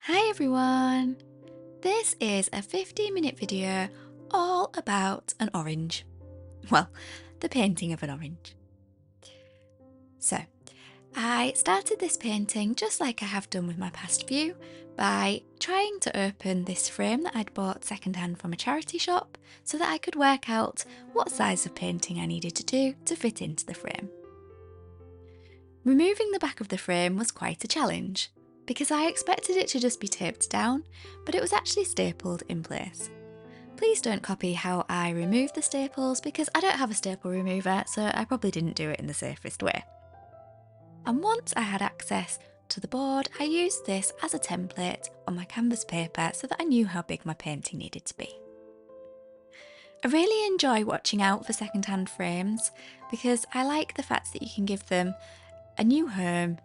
Hi everyone! This is a 15-minute video all about an orange. Well, the painting of an orange. So, I started this painting just like I have done with my past few by trying to open this frame that I'd bought secondhand from a charity shop so that I could work out what size of painting I needed to do to fit into the frame. Removing the back of the frame was quite a challenge, because I expected it to just be taped down, but it was actually stapled in place. Please don't copy how I removed the staples because I don't have a staple remover, so I probably didn't do it in the safest way. And once I had access to the board, I used this as a template on my canvas paper so that I knew how big my painting needed to be. I really enjoy watching out for second-hand frames because I like the fact that you can give them a new home.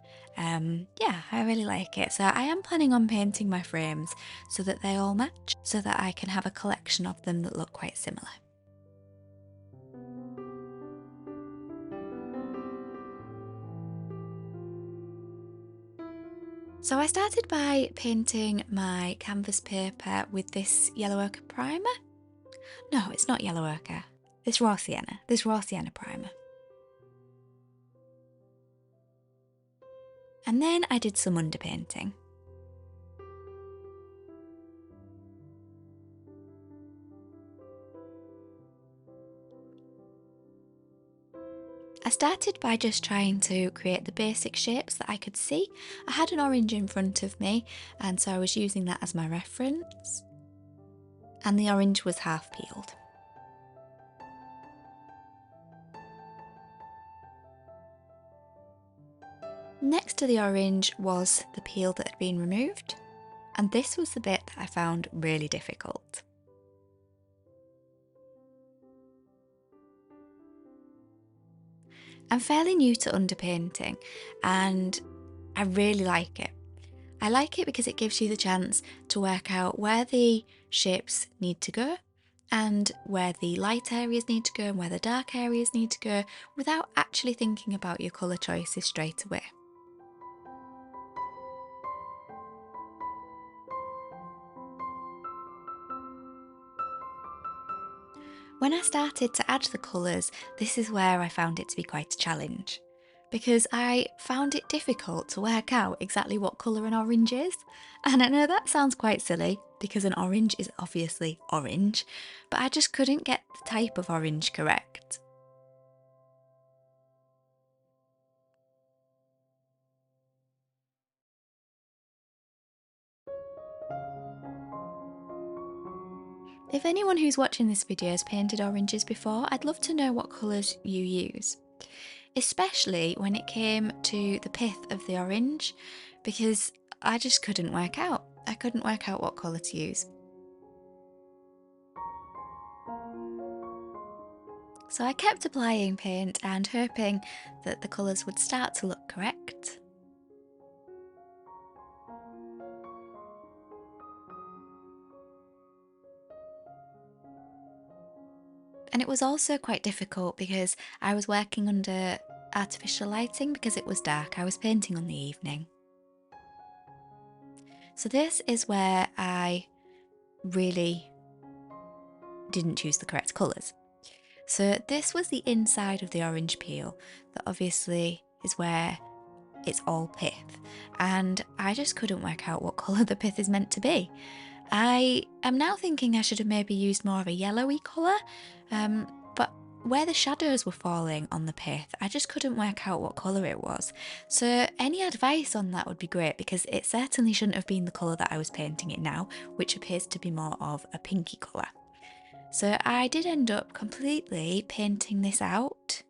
Yeah, I really like it. So I am planning on painting my frames so that they all match, so that I can have a collection of them that look quite similar. So I started by painting my canvas paper with this yellow ochre primer. No, it's not yellow ochre. This raw sienna primer. And then I did some underpainting. I started by just trying to create the basic shapes that I could see. I had an orange in front of me, and so I was using that as my reference. And the orange was half peeled. Next to the orange was the peel that had been removed, and this was the bit that I found really difficult. I'm fairly new to underpainting, and I really like it. I like it because it gives you the chance to work out where the shapes need to go and where the light areas need to go and where the dark areas need to go without actually thinking about your colour choices straight away. When I started to add the colours, this is where I found it to be quite a challenge, because I found it difficult to work out exactly what colour an orange is. And I know that sounds quite silly, because an orange is obviously orange, but I just couldn't get the type of orange correct. If anyone who's watching this video has painted oranges before, I'd love to know what colours you use. Especially when it came to the pith of the orange, because I just couldn't work out. I couldn't work out what colour to use. So I kept applying paint and hoping that the colours would start to look correct. And it was also quite difficult because I was working under artificial lighting because it was dark. I was painting on the evening. So this is where I really didn't choose the correct colours. So this was the inside of the orange peel that obviously is where it's all pith, and I just couldn't work out what colour the pith is meant to be. I am now thinking I should have maybe used more of a yellowy colour, but where the shadows were falling on the pith, I just couldn't work out what colour it was. So any advice on that would be great, because it certainly shouldn't have been the colour that I was painting it now, which appears to be more of a pinky colour. So I did end up completely painting this out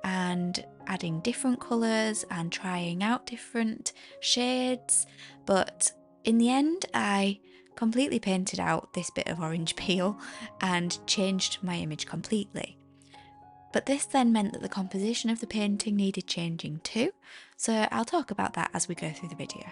and adding different colours and trying out different shades, but in the end I completely painted out this bit of orange peel and changed my image completely. But this then meant that the composition of the painting needed changing too, so I'll talk about that as we go through the video.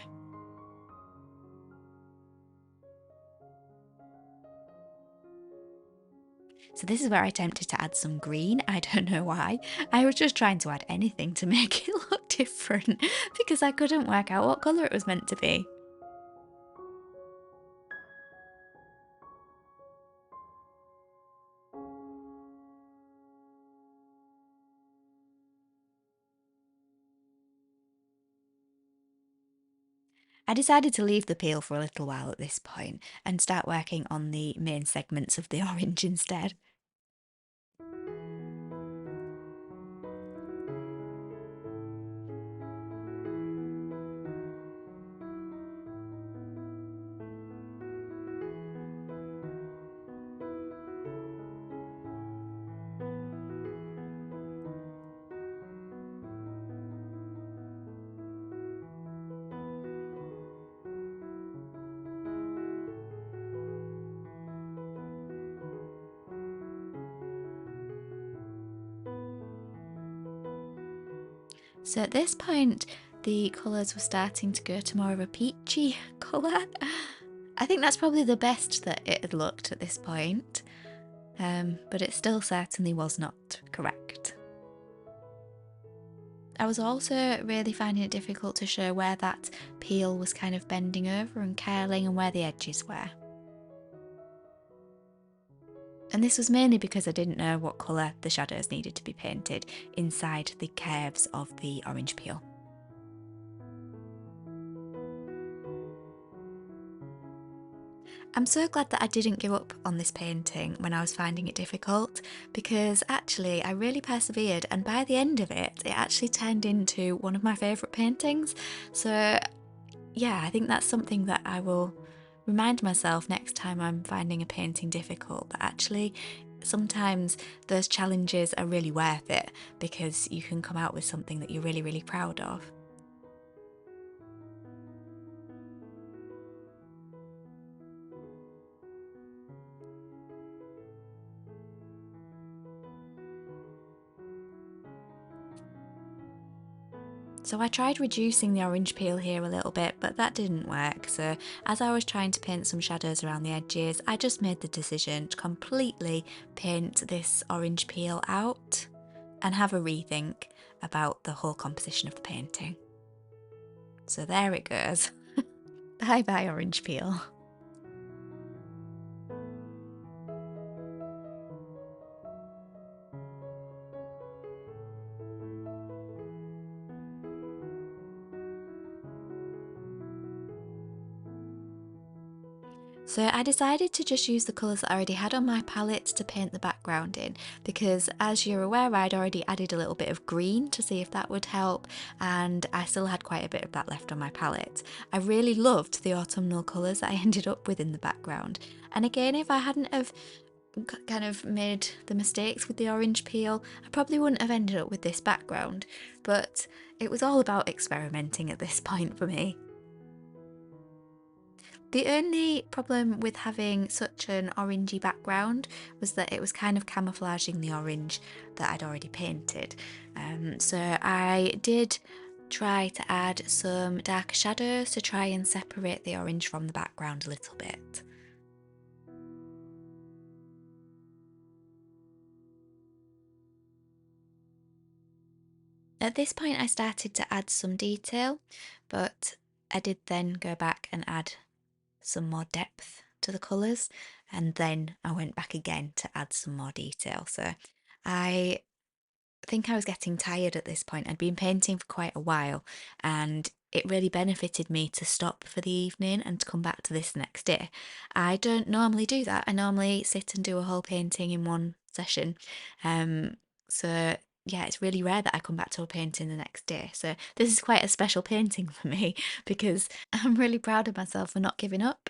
So this is where I attempted to add some green. I don't know why. I was just trying to add anything to make it look different because I couldn't work out what colour it was meant to be. I decided to leave the peel for a little while at this point and start working on the main segments of the orange instead. So at this point, the colours were starting to go to more of a peachy colour. I think that's probably the best that it had looked at this point, but it still certainly was not correct. I was also really finding it difficult to show where that peel was kind of bending over and curling and where the edges were. And this was mainly because I didn't know what colour the shadows needed to be painted inside the curves of the orange peel. I'm so glad that I didn't give up on this painting when I was finding it difficult, because actually I really persevered, and by the end of it, it actually turned into one of my favourite paintings. So yeah, I think that's something that I will remind myself next time I'm finding a painting difficult, that actually sometimes those challenges are really worth it, because you can come out with something that you're really, really proud of. So I tried reducing the orange peel here a little bit, but that didn't work. So as I was trying to paint some shadows around the edges, I just made the decision to completely paint this orange peel out and have a rethink about the whole composition of the painting. So there it goes. Bye bye orange peel. So I decided to just use the colours that I already had on my palette to paint the background in, because as you're aware, I'd already added a little bit of green to see if that would help, and I still had quite a bit of that left on my palette. I really loved the autumnal colours that I ended up with in the background, and again, if I hadn't have kind of made the mistakes with the orange peel, I probably wouldn't have ended up with this background, but it was all about experimenting at this point for me. The only problem with having such an orangey background was that it was kind of camouflaging the orange that I'd already painted. So I did try to add some darker shadows to try and separate the orange from the background a little bit. At this point I started to add some detail, but I did then go back and add some more depth to the colours, and then I went back again to add some more detail. So I think I was getting tired at this point. I'd been painting for quite a while, and it really benefited me to stop for the evening and to come back to this the next day. I don't normally do that. I normally sit and do a whole painting in one session. So yeah, it's really rare that I come back to a painting the next day. So this is quite a special painting for me because I'm really proud of myself for not giving up.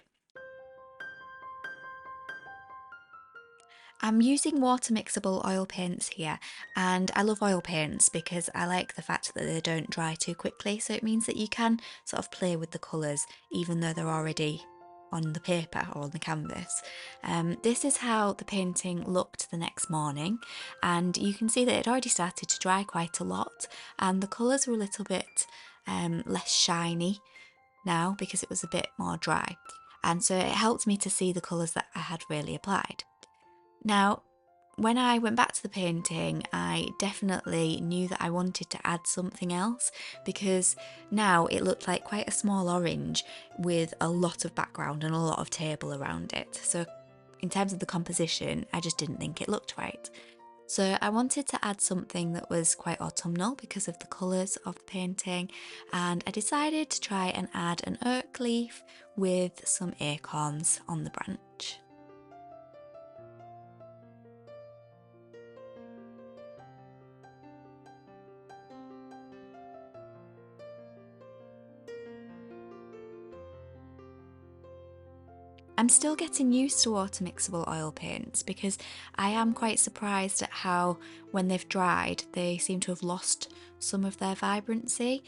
I'm using water mixable oil paints here, and I love oil paints because I like the fact that they don't dry too quickly, so it means that you can sort of play with the colours even though they're already on the paper or on the canvas. This is how the painting looked the next morning, and you can see that it already started to dry quite a lot, and the colours were a little bit less shiny now because it was a bit more dry, and so it helped me to see the colours that I had really applied. Now, when I went back to the painting, I definitely knew that I wanted to add something else, because now it looked like quite a small orange with a lot of background and a lot of table around it. So in terms of the composition, I just didn't think it looked right. So I wanted to add something that was quite autumnal because of the colours of the painting, and I decided to try and add an oak leaf with some acorns on the branch. I'm still getting used to water mixable oil paints because I am quite surprised at how, when they've dried, they seem to have lost some of their vibrancy.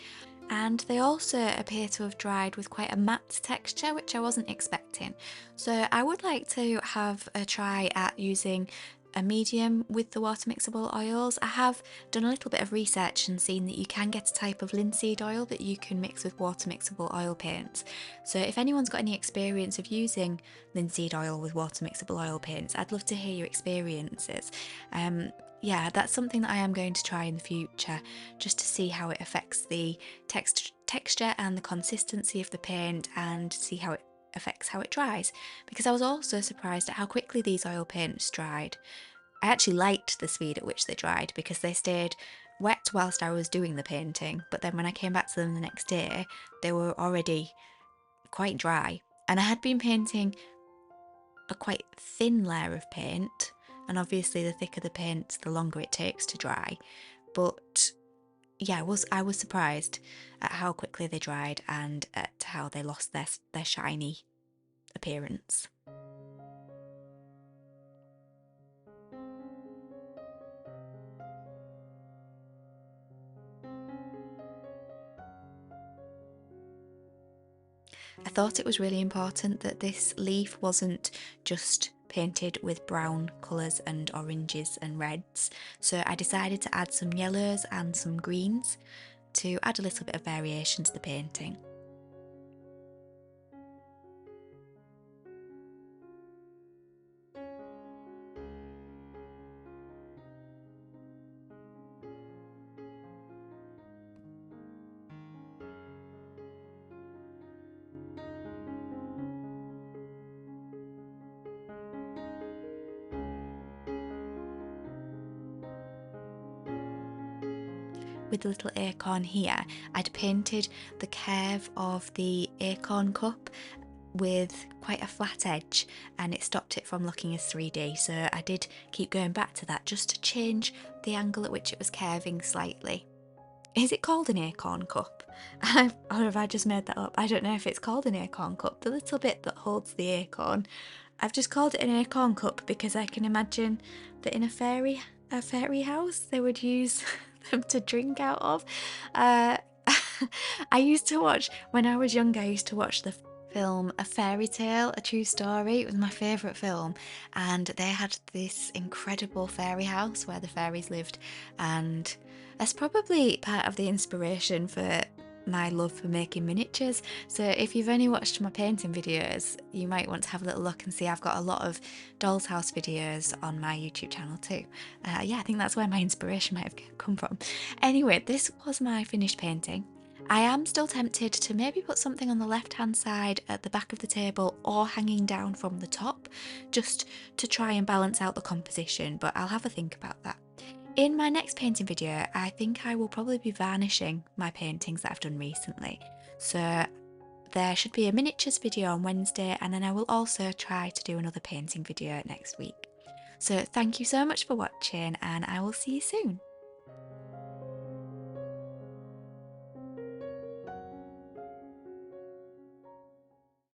And they also appear to have dried with quite a matte texture, which I wasn't expecting. So I would like to have a try at using a medium with the water mixable oils. I have done a little bit of research and seen that you can get a type of linseed oil that you can mix with water mixable oil paints. So if anyone's got any experience of using linseed oil with water mixable oil paints, I'd love to hear your experiences. Yeah, that's something that I am going to try in the future, just to see how it affects the texture and the consistency of the paint, and see how it affects how it dries, because I was also surprised at how quickly these oil paints dried. I actually liked the speed at which they dried because they stayed wet whilst I was doing the painting, but then when I came back to them the next day, they were already quite dry. And I had been painting a quite thin layer of paint, and obviously the thicker the paint, the longer it takes to dry. But yeah, I was surprised at how quickly they dried and at how they lost their shiny appearance. I thought it was really important that this leaf wasn't just painted with brown colours and oranges and reds, so I decided to add some yellows and some greens to add a little bit of variation to the painting. With the little acorn here, I'd painted the curve of the acorn cup with quite a flat edge, and it stopped it from looking as 3D, so I did keep going back to that just to change the angle at which it was curving slightly. Is it called an acorn cup? Or have I just made that up? I don't know if it's called an acorn cup, the little bit that holds the acorn. I've just called it an acorn cup because I can imagine that in a fairy house they would use them to drink out of. Uh, I used to watch, when I was younger, I used to watch the film A Fairy Tale, A True Story. It was my favourite film, and they had this incredible fairy house where the fairies lived, and that's probably part of the inspiration for my love for making miniatures. So if you've only watched my painting videos, you might want to have a little look and see I've got a lot of doll's house videos on my YouTube channel too. Yeah, I think that's where my inspiration might have come from. Anyway, this was my finished painting. I am still tempted to maybe put something on the left hand side at the back of the table or hanging down from the top, just to try and balance out the composition, but I'll have a think about that. In my next painting video, I think I will probably be varnishing my paintings that I've done recently. So there should be a miniatures video on Wednesday, and then I will also try to do another painting video next week. So thank you so much for watching, and I will see you soon.